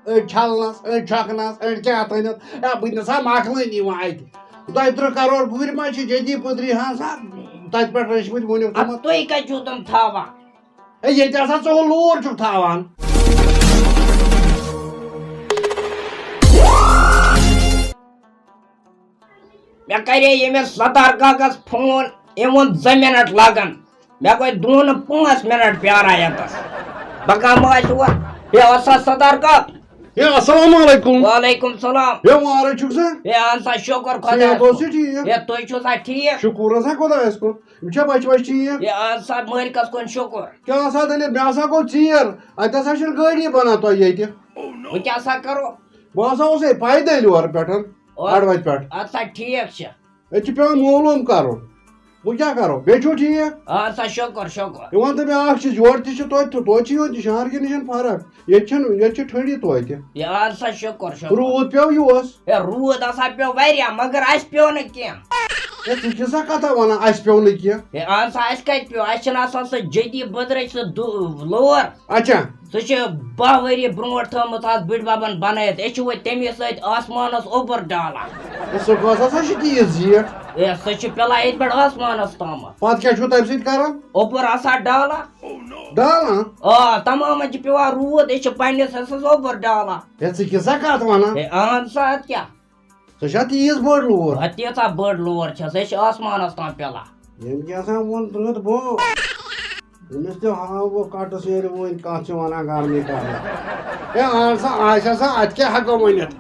چھلنس چھۄکنس کیٛاہ تھٲنس ہے بہٕ نسا مۄکلٲنی یِوان اَتہِ 2-3 کرور گُرۍ ما چھِ جدی پٔدری ہسا تتہِ پٮ۪ٹھ رٔچھمٕتۍ ووٚنُکھ تِمن تُہۍ کتہِ چھُو تِم تھاوان ہے ییٚتہِ ہسا ژٕ ہُہ لوٗر چھُکھ تھاوان مےٚ کرے ییٚمِس ستار کاکس فون أمۍ ووٚن 2 مِنٹ لگن مےٚ گٔے 2-5 مِنٹ پیاران ییٚتس بہٕ کم آسہِ ہے وسا ستار کاک ہے السلام علیکم وعلیکم سلام ہے وارٕ چھُکھ سا ہے اہن سا شُکر صحت خۄدایس اوسُے کُن ٹھیٖک ہے تُہۍ چھِو سا ٹھیٖک شُکُر ہسا خۄدایس کُن یِم چھا بچہٕ وچہٕ ٹھیٖک ہے اہن سا مٲلکس کُن شُکر کیٛاہ سا دٔلیٖل مےٚ ہسا گوٚو ژیر اَتہِ ہسا چھِنہٕ گٲڑی بنان تۄہہِ ییٚتہِ وۄنۍ کیٛاہ سا کرو بہٕ ہسا اوسُے پیدٔلۍ یورٕ پٮ۪ٹھ اَڑوَتہِ پٮ۪ٹھ اَدٕ سا ٹھیٖک چھِ ییٚتہِ چھُ پیٚوان معلوٗم کرُن وۄنۍ کیٛاہ کرو بیٚیہِ چھُو ٹھیٖک اہن سا شُکر شُکر ژٕ وَن تہٕ مےٚ اکھ چیٖز یورٕ تہِ چھِ توتہِ چھِ یوٚت شہرکہِ نِش فرق ییٚتہِ چھِ ٹھٔنڈی توتہِ ہے اہن سا شُکر شُکر روٗد پیٚو یِہُس ہے روٗد ہسا پیوٚو واریاہ مگر اَسہِ پیوٚو نہٕ کینٛہہ ہے ژٕ کیٛاہ سا کتھا وَنان اَسہِ پیٚو نہٕ کینٛہہ ہے اہن سا اَسہِ کتہِ پیوٚو اَسہِ چھِنہٕ آسان سُہ جدی بٔدرٕچ سُہ لور اچھا سُہ چھِ 10 ؤری برونٛٹھ تھٲومٕژ آز بٕڈۍ ببن بنٲیِتھ أسۍ چھِ وۄنۍ تَمی سۭتۍ آسمانس اوٚبُر ڈالان سُہ کۄس ہسا چھِ تیٖژ زیٖٹھ ہے سُہ چھِ پِلان ییٚتہِ پٮ۪ٹھ آسمانس تامتھ پتہٕ کیٛاہ چھُو تَمہِ سۭتۍ کران اوٚبُر آسان ڈالان ڈالان آ تمامن چھِ پیوان روٗد أسۍ چھِ پننِس حِصس اوٚبُر ڈالان ہے ژٕ کیٛاہ سا کتھ وَنان ہے اہن سا اَدٕ کیٛاہ سۄ چھا تیٖژ بٔڑ لوٗر اَدٕ تیٖژاہ بٔڑ لور چھِ سۄ چھِ آسمانس تام پِلان ییٚمۍ کیٛاہ سا ووٚن ترٛٲت بو أمِس تہِ ہاو بہٕ کٹس ییٚلہِ وۄنۍ کتھ چھِ وَنان گرمی کرنہٕ ہے اہن سا آسہِ ہسا اَتہِ کیٛاہ ہٮ۪کو ؤنِتھ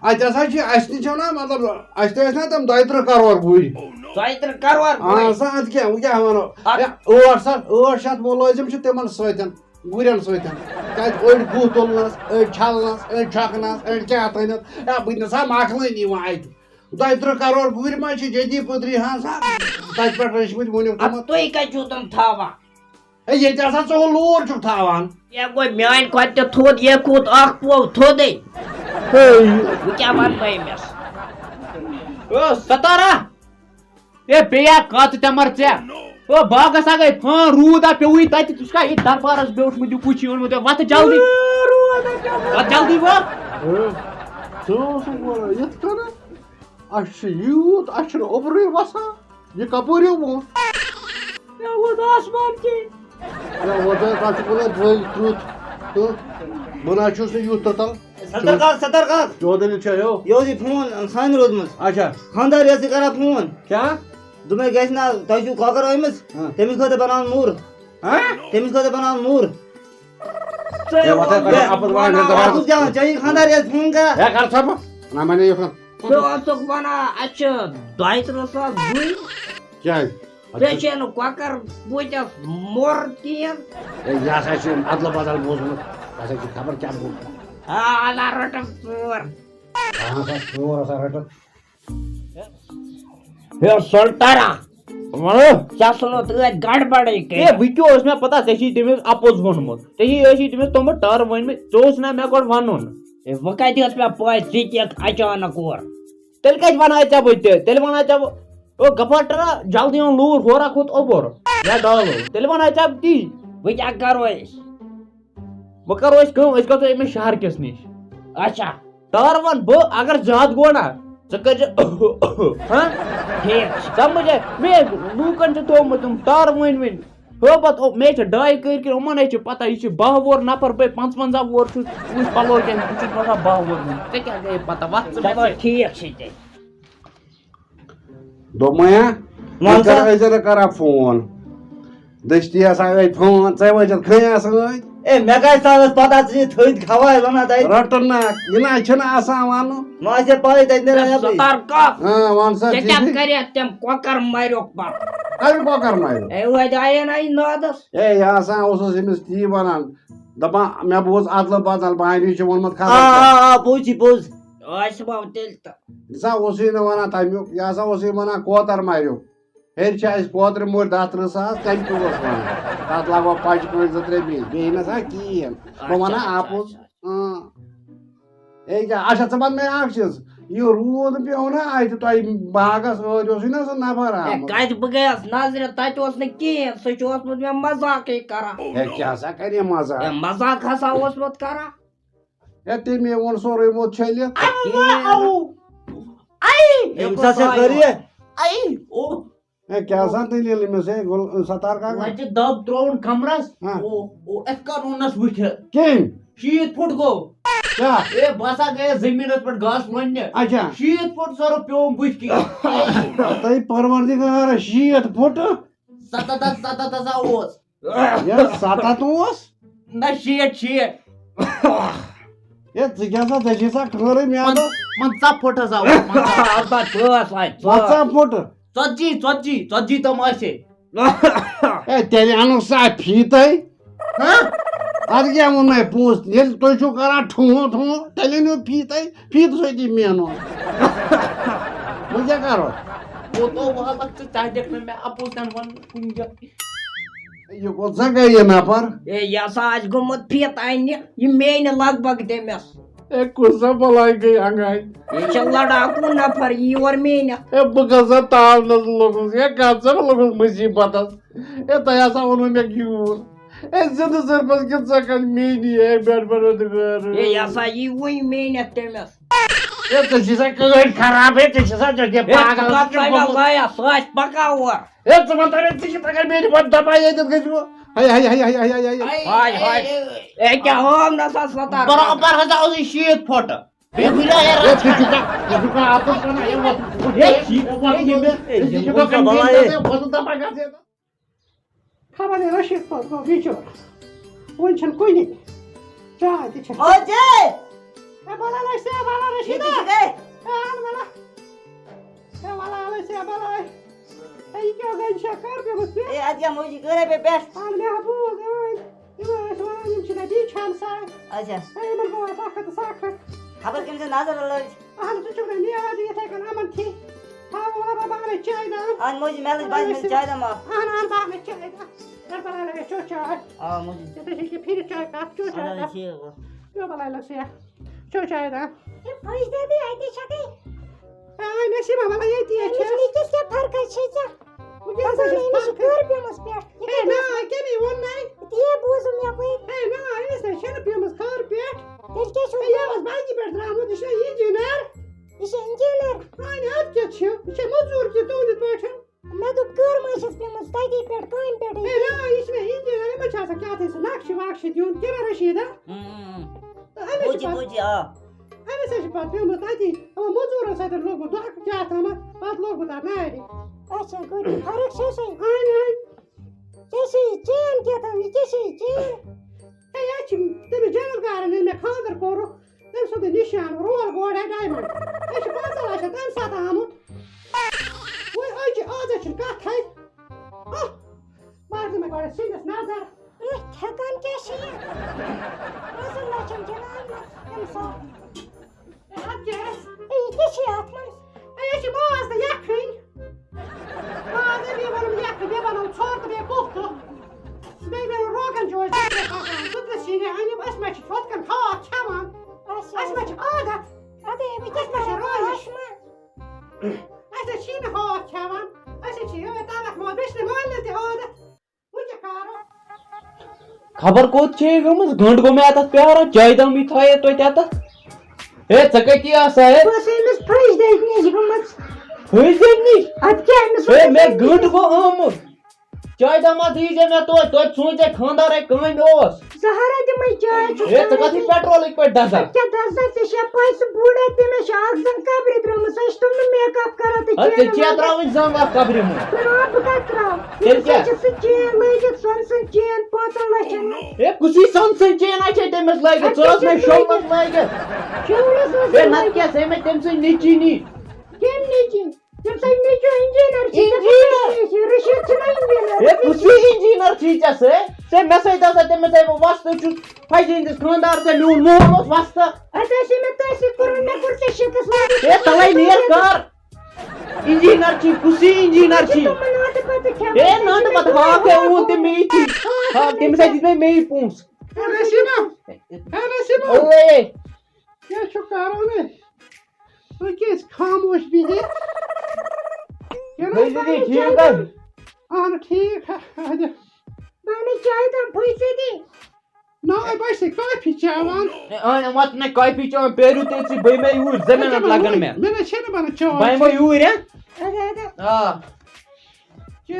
اَتہِ ہسا چھِ اَسہِ نِش چھِ نا مطلب اَسہِ تہِ ٲسۍ نا تِم 2-3 کرور گُرۍ 2-3 کرور اہن سا اَدٕ کیٛاہ وۄنۍ کیٛاہ وَنو ہے 800 مُلٲزِم چھِ تِمن سۭتۍ گُرٮ۪ن سۭتۍ کیٛازِ أڑۍ گُہہ تُلنس أڑۍ چھلنس أڑۍ چھۄکنس أڑۍ کیٛاہ تھٲنس ہے بہٕ نسا مۄکلٲنی یِوان اَتہِ 2-3 کرور گُرۍ ما چھِ جدی پٔدری ہسا تتہِ پٮ۪ٹھ رٔچھمٕتۍ ووٚنُکھ تِمن تُہۍ کتہِ چھُو تِم تھاوان ہے ییٚتہِ ہسا ژٕ ہُہ لوٗر چھُکھ تھاوان یہِ گوٚو میانہِ کھۄتہٕ تہِ تھوٚد یہِ کھوٚت اکھ پوٚو تھوٚدٕے وۄنۍ کیٛاہ وَنہٕ بہٕ أمِس ستارا اے بیٚیہِ کتھ تمر ژےٚ باغس ہا گٔے فان روٗد ہا پیوٚوٕے تتہِ ژٕ چھُکھا ییٚتہِ دربارس بیوٗٹھمُت یہِ کُچی اوٚنمُت وَتھ جلدی وَتھ جلدی وَتھ ژٕ اوسُکھ وَنان یِتھ کٔنۍ اَسہِ چھُ یوٗت اَسہِ چھُنہٕ اوٚبرُے وَسان یہِ کپٲرۍ ووٚن مےٚ ووت آسمان کِنۍ مےٚ ووت تَتھ چھُ وَنان دٔلۍ تیُتھ تہٕ بہٕ نہ چھُس نہٕ یُتھ توٚتل ستار کاک چون دٔلیٖل چھا یو یہِ اوس یہِ فون خانہِ روٗدمٕژ اچھا خانٛدار ٲسۍ کران فون کیٛاہ دوٚپمے گژھِ نا تۄہہِ چھُو کۄکر أمِس تٔمِس خٲطرٕ بناوُن موٗر تٔمِس خٲطرٕ بناوُن موٗر ژےٚ خانٛدار ٲسۍ فون کران ہے کر ژھۄپہٕ نہ مانے یہِ ژٕ اوسُکھ وَنان اَسہِ چھِ 2-3 ساس گُرۍ کیٛازِ بیٚیہِ چھِ نہٕ کۄکر پوٗتِس مۄر کِہیٖنۍ یہِ ہسا چھُ ادلہٕ بدل بوٗزمُت یہِ ہسا چھِ خبر کیٛاہ گوٚو اَدا رٔٹٕم ژور اہن سا ژور ہسا رٔٹٕکھ ہے سُلطارا ژےٚ ژھُنُتھ أتھۍ گڑبڑٕے اے کٔرِتھ وٕنۍ کیٛاہ اوس مےٚ پتہ ژےٚ چھُے تٔمِس اپوٚز ووٚنمُت ژےٚ تٔمِس تھوٚمُت ٹٲر ؤنمٕتۍ ژےٚ اوس نا مےٚ گۄڈٕ وَنُن ہے وۄنۍ کتہِ ٲس مےٚ پاے ژٕ کیٛاہ اچانک اور تیٚلہِ کَتہِ وَنہٕ ژےٚ بہٕ تہِ تیٚلہِ وَنہٕ ژےٚ بہٕ او گفاٹرا جلدی اوٚن لوٗر ہورا کھوٚت اوٚبُر یا ڈالو تیٚلہِ وَنہٕ ژےٚ بہٕ تی وۄنۍ کیٛاہ کرو أسۍ وۄنۍ کرو أسۍ کٲم أسۍ گژھو أمِس شہرکِس نِش اچھا ٹٲر وَن بہٕ اگر زیادٕ گوٚو نا ژٕ کٔرزِ ٹھیٖک چھُ سمجھ مےٚ لوٗکن چھُ تھوٚومُت تِم ٹٲر ؤنۍ ہو پتہٕ مےٚ چھِ 2 کٔرۍ یِمن ہے چھِ پتہ یہِ چھُ 10 وور نفر بیٚیہِ 55 وور چھُس وٕچھ پلو کیٛاہ بہٕ چھُس باسان 10 وور ژےٚ کیٛاہ گٔیے پتہ وَتھ چلو ٹھیٖک چھُ تیٚلہِ دوٚپمَے ژٕ ٲسۍ نہٕ کران فون دٔستی ہسا ٲسۍ فون ژٕ وٲتِتھ کھٔنۍ سۭتۍ اے مےٚ کَتہِ ژٕ پتہ ژٕ چھِ تھٔدۍ کھوٲے وَنان تَتہِ رٹُن نہ یہِ نہ چھُنہٕ آسان وَنُن مہ آسہِ ہے پاے تَتہِ نیران نٮ۪برٕے ستار کاک وَن سا ژےٚ کیٛاہ کریتھ تِم کۄکر مریوکھ پتہٕ کَمہِ کۄکر مارِ ہے وۄنۍ آیے نا یہِ نادس ہے یہِ ہسا اوسُس أمِس تی وَنان دَپان مےٚ بوٗز ادلہٕ بدل بانہِ چھُ ووٚنمُت پوٚز چھِ پوٚز ٲسۍ وَو تیٚلہِ تہٕ یہِ ہسا اوسُے نہٕ وَنان تَمیُک یہِ ہسا اوسُے وَنان کوتر ماریو ہیٚرِ چھِ اَسہِ کوترِ موٗرۍ 10-30 ساس تَمہِ کیُو اوس وَنان تَتھ لاگو پچہِ پٲٹھۍ 2-3 بیٚیہِ نسا کِہیٖنۍ بہٕ وَنان آپُز ہے کیٛاہ اچھا ژٕ وَن مےٚ اکھ چیٖز یہِ روٗد پیوٚو نا اَتہِ تۄہہِ باغس ٲدۍ اوسُے نا سُہ نفر آمُت کتہِ بہٕ گٔیس نظرِ تتہِ اوس نہٕ کِہیٖنۍ سُہ چھُ اوسمُت مےٚ مزاقٕے کران ہے کیٛاہ سا کرِ مزاق مزاق ہسا اوسمُت کران ہے تمی وون سورُے موت چھٔلِتھ أمِس ہسا کٔریہِ ہے کیٛاہ سا دٔلیٖل أمِس ہے ستار کاکا وتہِ دب ترٛووُن کمرس ہاں. اِتھ کٔنۍ اوٚننس وٕٹھِتھ کٔمۍ 60 فُٹ گوٚو کیٛاہ اے بہٕ ہسا گٔیس زٔمیٖنس پٮ۪ٹھ گاسہٕ لوننہِ اچھا 60 فُٹ سۄرُف پیوم بٕتھِ کِنۍ تۄہہِ پروردِگار 60 فُٹ 77 ہسا اوس ہے 7 اوس نہ 60 ہے ژٕ کیٛاہ سا ژےٚ چھے سا خٲرٕے میادس 50 فُٹ ہسا اوس پنٛژاہ فُٹ 40 تام آسے ہے تیٚلہِ اَنُکھ سا فیٖتَے اَدٕ کیٛاہ ووٚنُے پونٛسہٕ ییٚلہِ تُہۍ چھُو کران ٹھوٗ تیٚلہِ أنِو فیٖتَے فیٖتہٕ سۭتی مینُن وۄنۍ کیٛاہ کَرو وہ تو واتکھ ژٕ ژےٚ دِکھ نہٕ مےٚ اَپُز تہِ نہٕ وَنُن کُنہِ جایہِ یہِ کوٚت سا گٔے یہِ نفر اے یہِ ہسا آسہِ گوٚمُت فیٖت اَننہِ یہِ میٚنہِ لگ بگ تٔمِس ہے کُس سا بلاے گٔے انٛگاے یہِ چھُ لڑاکوٗ نفر یہِ یور میٚنِتھ ہے بہٕ کَس سا تاونَس لوٚگُس ہے کَتھ سا لوٚگُس مُصیٖبتس ہے تۄہہِ ہسا ووٚنوٕ مےٚ گیوٗر ہے زِندٕ سٔربَس کِتھ ژٕ کَن میٛٲنی ہے بیٹ پروردِگار اے یہِ ہسا یی وٕنۍ میٚنِتھ تٔمِس ہے ژٕ چھِ سا کٲڑۍ خراب ہے ژٕ چھِ سا ژٕ پاگل لایا سُہ آسہِ پکاوُر ہے ژٕ وَن تۄہہِ ژٕ چھِ تگان میٛٲنۍ پتہٕ دپان ییٚتٮ۪تھ گٔژھِو ہے ہے ہے ہے ہے ہے ہاے ہاے اے کیٛاہ ہٲو نہ سا ستار برابر ہسا اوس یہِ 60 فُٹ بیٚیہِ گُریا ہے ژٕ چھُکھا اَپُز وَنان ہے دپان گژھِ خبر ہے رشیٖد پتہٕ گوٚو بِچور وۄنۍ چھُنہٕ کُنی چاے تہِ چھَنہٕ ہے بلاے سے بلاے رشیٖدا ہے اَن بلا ہے بلاے سے بلاے ہے یہِ کیٛاہ گٔے چھا کر پیٚمٕژ پٮ۪ٹھ اَن محبوٗب یِم ٲسۍ وَنان یِم چھِ نٔدی چھَمساے ہے یِمن گوٚو اَکھ ہَتھ تہٕ 100 اہن ژٕ چھُکھ نہٕ نیران یِتھَے کٔنۍ یِمن ٹھیٖک تھاو بانَے چاے دام اہن اہن بانَے چاے دام بلاے لگے چو چاے ژےٚ چھِ یہِ پھِرِتھ چاے کپ چو چاے دام پیو بلاے لگ سیا چو چاے دام آ نسیٖما وَلا ییٚتی کٔمی ووٚننَے ہے نا أمِس نَے چھَنہٕ پیٚمٕژ خٲر پٮ۪ٹھ یہِ اوس بایکہِ پٮ۪ٹھ درٛامُت یہِ چھُ اِنجیٖنر اَنہِ اَدٕ کیٛاہ چھِ یہِ چھےٚ موٚزوٗر تہِ تُہٕنٛدِ پٲٹھۍ ہے نا یہِ چھِ مےٚ اِنجیٖنر یِمن چھِ آسان کیٛاہ تھٲے سُہ نقشہٕ وقشہٕ دیُن کِنہٕ رشیٖدا أمِس حظ چھِ پتہٕ پیوٚمُت تٔتی یِمو موٚزوٗرن سۭتۍ لوگمُت دھوکہٕ کیٛاہ تامَتھ پتہٕ لوگمُت اَتھ نارِ ہے یہِ چھِ تٔمِس جَلدگارن ییٚلہِ مےٚ خانٛدر کوٚرُکھ تٔمۍ سُنٛدُے نِشان رول گوڈ ہے ڈایمنٛڈ یہِ چھِ 15 لَچھ تَمہِ ساتہٕ آمُت وۄنۍ أزۍ چھِ آز حظ چھِنہٕ کَتھٕے مار مےٚ گۄڈٕ سِنِس نظر اَدٕ کیٛاہ یہِ چھِ ماز تہٕ یَکھٕنۍ ماز بیٚیہِ بَنوٚو یَکھٕنۍ بیٚیہِ بَنوٚو ژھوٚر تہٕ بیٚیہِ کُفتہٕ بیٚیہِ بَنوٚو روغن جوش زٕ سِنۍ أنِم أسۍ ما چھِ ہُتھ کٔنۍ ہاکھ کھٮ۪وان اَسہِ ما چھِ عادت اَسہِ ما چھِ رٲیِش اَسہِ حظ چھی نہٕ ہاکھ کھٮ۪وان أسۍ حظ چھِ یِہوٚے تَلَکھ ماز بیٚیہِ چھِ نہٕ مٲلِس تہِ عادت وۄنۍ کیٛاہ کَرو خبر کوٚت چھے گٔمٕژ گٲنٛٹہٕ گوٚو مےٚ اَتَتھ پیٛاران چایہِ دامٕے تھایے توتہِ اَتَتھ ہے ژٕ کَتی آسہٕ ہے فٲیِز دیدِ نِش ہے مےٚ گٲنٛٹہٕ گوٚو آمُت چایہِ دامہ دیٖزے مےٚ توتہِ سوٗنٛچ ژےٚ خانٛدارے کامہِ اوس ہے ژٕ کَتھ یہِ پیٹرولٕکۍ پٲٹھۍ دَزان ژےٚ چھےٚ ترٛاوٕنۍ زنٛگ اَتھ قبرِ منٛز تیٚلہِ کیٛاہ ہے کُسی سۄنہٕ سٕنٛز چین آسے تٔمِس لٲگِتھ ژٕ ٲس مےٚ شولَس لٲگِتھ ہے نَتہٕ کیٛاہ ژٕ مےٚ تٔمۍ سٕنٛز نیٚچی نی ہے کُسی اِنجیٖنر چھی ژےٚ سۭتۍ مےٚ سۭتۍ آسان تٔمِس ہے بہٕ وۄستہٕ چھُس فَجہِ ہِنٛدِس خانٛدار ژےٚ میون مول اوس وۄستہٕ ہے تَلَے نیر کر اِنجیٖنر چھی کُسی اِنجیٖنر چھی ہے ناٹہٕ پتہٕ ہاکھ ہے اوٚن تٔمۍ مےٚ یِتھی ہاکھ تٔمِس ہے دِتۍ مےٚ پونٛسہٕ اوے کیٛاہ چھُ کَرُن تُہۍ کیٛازِ خاموش بِہِتھ ٹھیٖک اہن ٹھیٖک Nai baisi kaipi chavan. Aina mat ne kaipi chavan peru tesi bhai me yur zaminat lagan me. Mena chena bana chavan. Bhai mo yur ya? Ha. Ye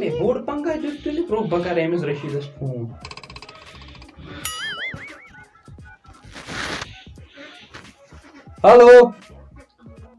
Me bord panga just tuli pro bakar emis Rashidas phone. Hello.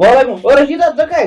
Walaikum. O Rashida zakai.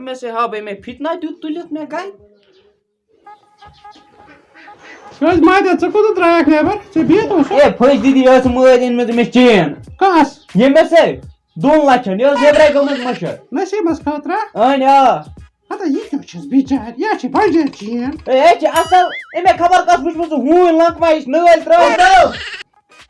Me se ha be me fitna tulit me gai. Göz maide çakodu drayak ne var? Se bir to. E foi didi yas moedin me chain. Kas. Ye me se 2 lakhın ya zebra gomuz maşa. Nasıl mas katra? Aynen. Hata yiyeceğiz bir cer. Ya çi bence çiyen. E asal me khabar kasmış musun? Hun lankma iş ne vel tra.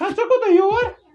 Ha çakodu yor.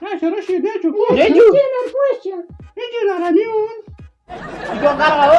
Ha şaraşı ne çu? Ne diyor? Ne diyor ara niun? İko kara o.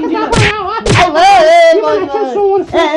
incir.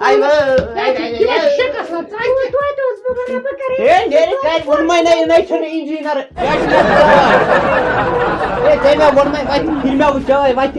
Ay E deri kay vurmay ne çene incir nar. E deme vurmay vay filme bu çay vay.